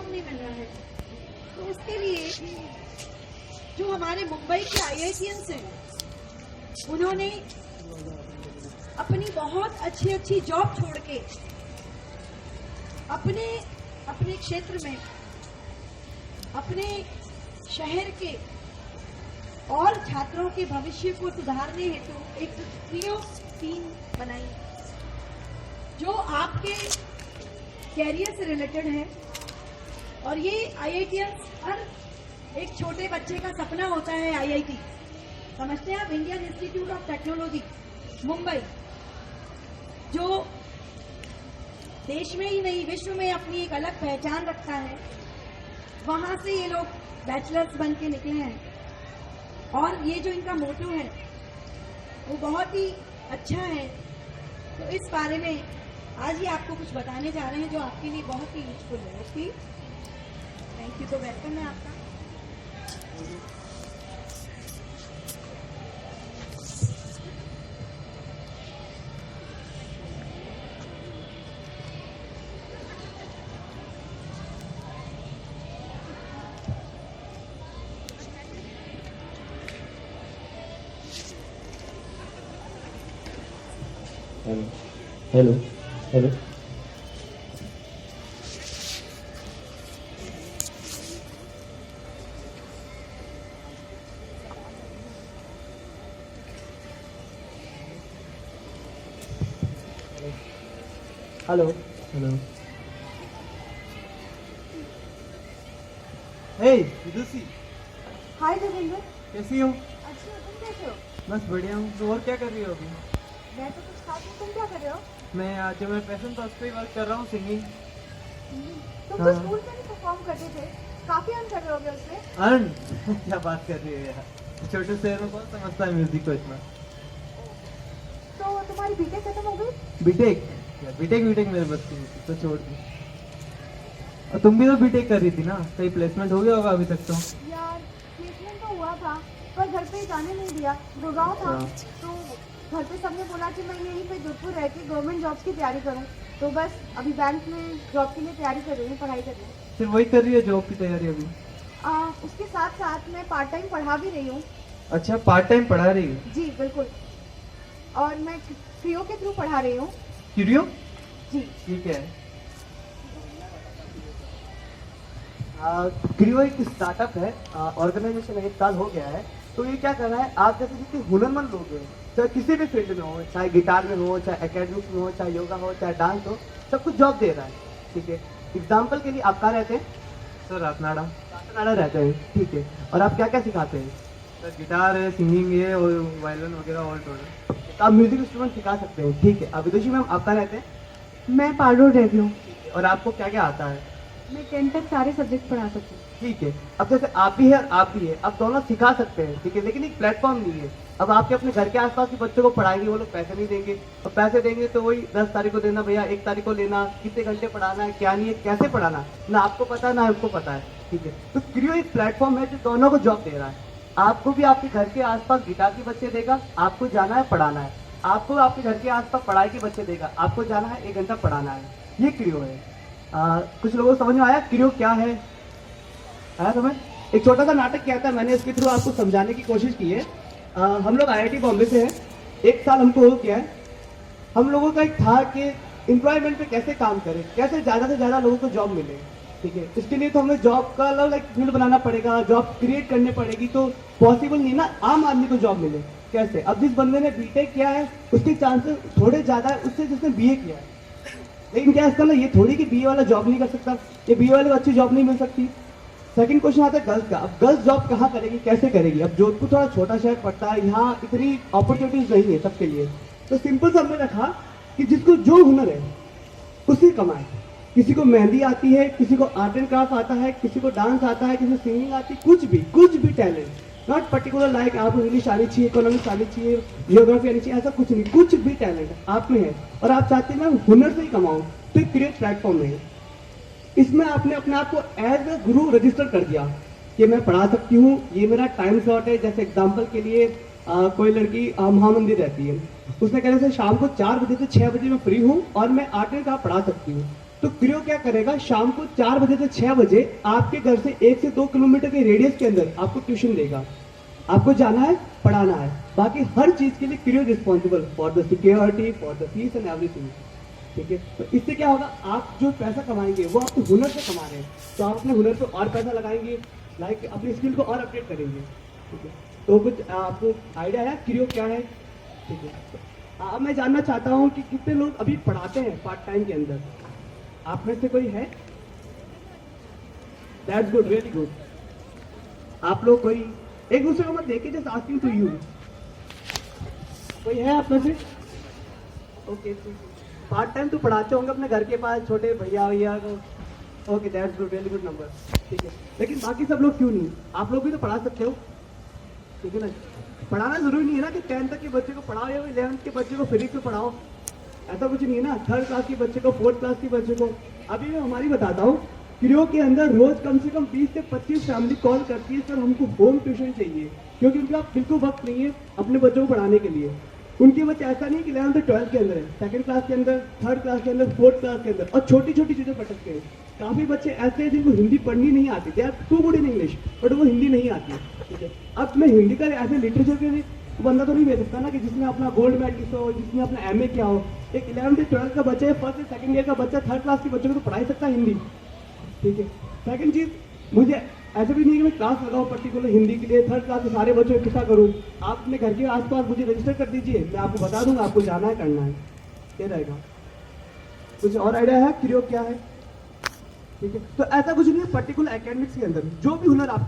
Platform नहीं मिल रहा है। तो उसके लिए जो हमारे मुंबई के IITians हैं, उन्होंने अपनी बहुत अच्छी अच्छी जॉब छोड़ के अपने अपने क्षेत्र में, अपने शहर के और छात्रों के भविष्य को सुधारने हेतु एक क्रियो टीम बनाई जो आपके कैरियर से रिलेटेड है। और ये IITians, हर एक छोटे बच्चे का सपना होता है IIT। समझते हैं आप? Indian institute of technology Mumbai, जो देश में ही नहीं विश्व में अपनी एक अलग पहचान रखता है, वहां से ये लोग बैचलर्स बन के निकले हैं। और ये जो इनका मोटो है वो बहुत ही अच्छा है। तो इस बारे में आज ही आपको कुछ बताने जा रहे हैं जो आपके लिए बहुत ही यूजफुल है। Okay, thank you. तो वेलकम है आपका। Hello hello. Hello hello. Hey Vidushi, hi Devendra, कैसी हो? अच्छी हो, तुम कैसे हो? बस बढ़िया हूँ। तो और क्या कर रही हो अभी? मैं तो कुछ खास नहीं, तुम क्या कर रहे हो? मैं आज जो मैं पैशन था उस पर वर्क कर रहा हूँ, सिंगिंग। तुम तो हाँ। स्कूल में भी परफॉर्म करते थे, काफी अर्न कर रहे होगे उससे। अर्न? क्या बात कर रही है यार, छोटे शहर में कौन समझता है म्यूजिक को इतना। तो तुम्हारी बीटेक खत्म हो गई? बीटेक? बीटेक बीटेक मेरे बस की थी, तो छोड़ दी। और तुम भी तो बीटेक कर रही थी ना, कहीं प्लेसमेंट हो गया होगा अभी तक तो। यार प्लेसमेंट तो हुआ था, पर घर पे जाने नहीं दिया। गुड़गांव था, तो घर पे सबने बोला कि मैं यहीं पे जोधपुर रह के गवर्नमेंट जॉब्स की तैयारी करूं। तो बस अभी बैंक में जॉब के लिए तैयारी कर रही हूँ, पढ़ाई कर रही हूँ। फिर वही कर रही है जॉब की तैयारी अभी? उसके साथ साथ मैं पार्ट टाइम पढ़ा भी रही हूँ। अच्छा, पार्ट टाइम पढ़ा रही है? जी बिल्कुल। और मैं क्रियो के थ्रू पढ़ा रही हूँ। क्रियो? जी ठीक है। क्रियो एक स्टार्टअप है, ऑर्गेनाइजेशन 1 साल हो गया है। तो ये क्या कर रहा है, आप जैसे जितने हुनरमंद लोग हैं, चाहे किसी भी फील्ड में हो, चाहे गिटार में हो, चाहे एकेडमिक्स में हो, चाहे योगा हो, चाहे डांस हो, सब कुछ जॉब दे रहा है। ठीक है। एग्जाम्पल के लिए आप कहाँ रहते हैं? सर रातनाड़ा। रातनाड़ा रहते हैं, ठीक है। और आप क्या क्या सिखाते हैं? सर गिटार है, सिंगिंग है और वायलिन वगैरह और टोटल। आप म्यूजिक इंस्ट्रूमेंट सिखा सकते हैं, ठीक है। अब विदुषी मैम आप कहाँ रहते हैं? मैं पार्डोर रहती हूँ। और आपको क्या क्या आता है? मैं 10 तक सारे सब्जेक्ट पढ़ा सकती हूँ। ठीक है। अब जैसे आप भी है और आप भी है, आप दोनों सिखा सकते हैं, ठीक है, लेकिन एक प्लेटफॉर्म नहीं है। अब आपके अपने घर के आसपास के बच्चों को पढ़ाएंगे, वो लोग पैसे नहीं देंगे। और पैसे देंगे तो वही 10 तारीख को देना भैया, 1 तारीख को लेना, कितने घंटे पढ़ाना है, क्या नहीं है, कैसे पढ़ाना, ना आपको पता है ना हमको पता है, ठीक है। तो क्रियो एक प्लेटफॉर्म है जो दोनों को जॉब दे रहा है। आपको भी आपके घर के आसपास गिटार के बच्चे देगा, आपको जाना है पढ़ाना है। आपको आपके घर के आसपास पढ़ाई के बच्चे देगा, आपको जाना है 1 घंटा पढ़ाना है। ये क्रियो है। कुछ लोगों को समझ में आया क्रियो क्या है? आया समझ? एक छोटा सा नाटक किया था मैंने, इसके थ्रू आपको समझाने की कोशिश की है। हम लोग IIT बॉम्बे से हैं, 1 साल हमको हो गया है। हम लोगों का एक था कि एम्प्लॉयमेंट पे कैसे काम करें, कैसे ज़्यादा से ज़्यादा लोगों को जॉब मिले, ठीक है। इसके लिए तो हमें जॉब का अलग एक फील्ड बनाना पड़ेगा, जॉब क्रिएट करनी पड़ेगी। तो पॉसिबल नहीं ना आम आदमी को जॉब मिले, कैसे? अब जिस बंदे ने बीटेक किया है उसके चांसेस थोड़े ज़्यादा है उससे जिसने BA किया है। लेकिन क्या इसका ना ये थोड़ी कि BA वाला जॉब नहीं कर सकता, ये BA वाले को अच्छी जॉब नहीं मिल सकती। सेकंड क्वेश्चन आता है गर्ल्स का। अब गर्ल्स जॉब कहाँ करेगी, कैसे करेगी? अब जोधपुर थोड़ा छोटा शहर पड़ता है, यहाँ इतनी अपॉर्चुनिटीज नहीं है सबके लिए। तो सिंपल सा हमने रखा कि जिसको जो हुनर है उसी कमाए। किसी को मेहंदी आती है, किसी को आर्ट एंड क्राफ्ट आता है, किसी को डांस आता है, किसी को सिंगिंग आती है, कुछ भी टैलेंट। नॉट पर्टिकुलर लाइक आपको इंग्लिश आनी चाहिए, इकोनॉमिक्स आनी चाहिए, जियोग्राफी आनी चाहिए, ऐसा कुछ नहीं। कुछ भी टैलेंट आप में है और आप चाहते हैं मैं हुनर से ही कमाऊँ, तो एक क्रिएट प्लेटफॉर्म है। इसमें आपने अपने आप को एज ए गुरु रजिस्टर कर दिया कि मैं पढ़ा सकती हूँ, ये मेरा टाइम स्लॉट है। जैसे एग्जाम्पल के लिए कोई लड़की महामंदिर रहती है, उसने कहा जैसे शाम को 4 बजे से 6 बजे मैं फ्री हूँ और मैं आर्ट एंड क्राफ्ट पढ़ा सकती हूँ। तो क्रियो क्या करेगा, शाम को 4 बजे से 6 बजे आपके घर से 1 से 2 किलोमीटर के रेडियस के अंदर आपको ट्यूशन देगा। आपको जाना है, पढ़ाना है, बाकी हर चीज के लिए क्रियो responsible for the security, for the fees and everything. ठीक है, तो इससे क्या होगा, आप जो पैसा कमाएंगे वो आप हुनर से कमा रहे हैं, तो आप अपने हुनर पर और पैसा लगाएंगे, लाइक अपनी स्किल को और अपडेट करेंगे। ठीक है, तो कुछ आपको आइडिया है क्रियो क्या है? ठीक है, तो अब मैं जानना चाहता हूँ कि कितने लोग अभी पढ़ाते हैं पार्ट टाइम के अंदर? आप में से कोई है? That's good, really good. आप लोग कोई एक दूसरे को मत देखे, जस्ट आस्किंग टू यू, कोई है आप में से? ओके, पार्ट टाइम तो पढ़ाते होंगे अपने घर के पास छोटे भैया को। Okay, that's good, really good number. ठीक है, लेकिन बाकी सब लोग क्यों नहीं? आप लोग भी तो पढ़ा सकते हो, ठीक है ना? पढ़ाना जरूरी नहीं है ना कि 10th तक के बच्चे को पढ़ाओ या 11th के बच्चे को फ्री में पढ़ाओ, ऐसा कुछ नहीं है ना। 3rd क्लास के बच्चे को, 4th क्लास के बच्चे को। अभी मैं हमारी बताता हूँ, क्रियो के अंदर रोज कम से कम 20 से 25 फैमिली कॉल करती है, सर हमको होम ट्यूशन चाहिए, क्योंकि उनके पास बिल्कुल वक्त नहीं है अपने बच्चों को पढ़ाने के लिए। उनके बच्चे ऐसा नहीं कि 11th और 12th के अंदर है, 2nd क्लास के अंदर, 3rd क्लास के अंदर, 4th क्लास के अंदर, और छोटी छोटी चीजें पटकते हैं। काफी बच्चे ऐसे हैं जिनको हिंदी पढ़नी नहीं आती, they are too good in English, but वो हिंदी नहीं आती। ठीक है, अब मैं हिंदी का ऐसे लिटरेचर के बंदा तो नहीं भेज सकता ना कि जिसने अपना गोल्ड मेडलिस्ट हो, जिसने अपना MA किया हो। एक 11th से 12th का बच्चा है, 1st से 2nd ईयर का बच्चा 3rd क्लास के बच्चों को तो पढ़ाई सकता है हिंदी। ठीक है, सेकंड चीज, मुझे ऐसा भी नहीं कि मैं क्लास लगाऊं पर्टिकुलर हिंदी के लिए, 3rd क्लास के सारे बच्चों इकट्ठा करूं। आप अपने घर के आसपास मुझे रजिस्टर कर दीजिए, मैं आपको बता दूंगा आपको जाना है, करना है, ये रहेगा। कुछ और आइडिया है क्रियो क्या है? ठीक है, तो ऐसा कुछ नहीं है पर्टिकुलर एकेडमिक्स के अंदर, जो भी हुनर आप